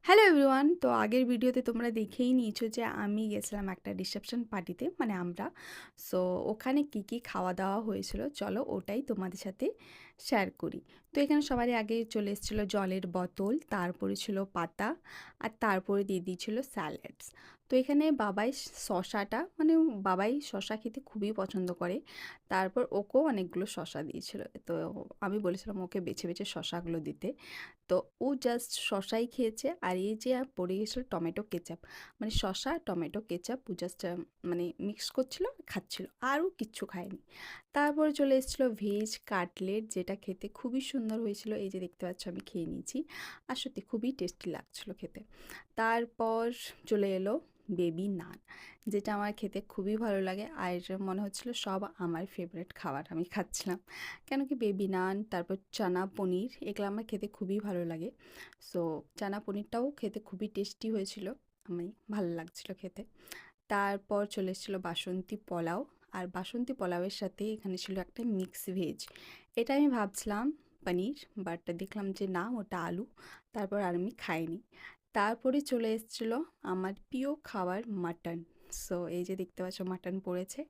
Hello everyone. তো আগের ভিডিওতে তোমরা দেখেই নিয়েছো যে আমি গেছিলাম একটা রিসেপশন পার্টিতে, মানে আমরা। সো ওখানে কি কি খাওয়া দাওয়া হয়েছিল, চলো ওটাই তোমাদের সাথে শেয়ার করি। তো এখানে সবারই আগে চলে এসেছিলো জলের বোতল, তারপরে ছিল পাতা, আর তারপরে দিয়ে দিয়েছিল স্যালাডস। তো এখানে বাবাই শশাটা, মানে বাবাই শশা খেতে খুবই পছন্দ করে। তারপর ওকেও অনেকগুলো শশা দিয়েছিল। তো আমি বলেছিলাম ওকে বেছে বেছে শশাগুলো দিতে। তো ও জাস্ট শশাই খেয়েছে, আর এই যে পড়ে গেছিলো টমেটো কেচাপ, মানে শশা টমেটো কেচাপ ও জাস্ট মানে মিক্স করছিল খাচ্ছিল, আরও কিচ্ছু খায়নি। তারপরে চলে এসেছিলো ভেজ কাটলেট, যেটা খেতে খুবই সুন্দর হয়েছিল। এই যে দেখতে পাচ্ছ আমি খেয়ে নিয়েছি, আর সত্যি খুবই টেস্টি লাগছিলো খেতে। তারপর চলে এলো বেবি নান, যেটা আমার খেতে খুবই ভালো লাগে, আর মনে হচ্ছিল সব আমার ফেভারিট খাবার আমি খাচ্ছিলাম। কেন কি বেবি নান, তারপর চানা পনির, এগুলো আমার খেতে খুবই ভালো লাগে। সো চানা পনিরটাও খেতে খুবই টেস্টি হয়েছিল, আমি ভালো লাগছিল খেতে। তারপর চলে এসেছিলো বাসন্তী পোলাও, আর বাসন্তী পোলাওয়ের সাথে এখানে ছিল একটা মিক্স ভেজ। এটা আমি ভাবছিলাম পনির, বাট দেখলাম যে না, ওটা আলু। তারপর আর আমি খাইনি। তারপরে চলে এসেছিলো আমার প্রিয় খাবার মাটন। সো এই যে দেখতে পাচ্ছ মাটন পড়েছে।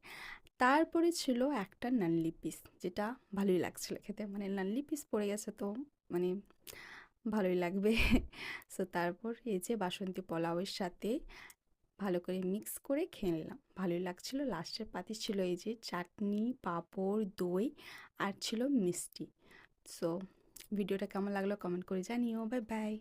তারপরে ছিল একটা নানলি পিস, যেটা ভালোই লাগছিল খেতে, মানে নানলি পিস পড়ে গেছে তো মানে ভালোই লাগবে। সো তারপর এই যে বাসন্তী পোলাওয়ের সাথে ভালো করে মিক্স করে খেয়ে নিলাম, ভালোই লাগছিল। লাস্টের পাতে ছিল এই যে চাটনি, পাঁপড়, দই, আর ছিল মিষ্টি। সো ভিডিওটা কেমন লাগলো কমেন্ট করে জানিও। Bye bye.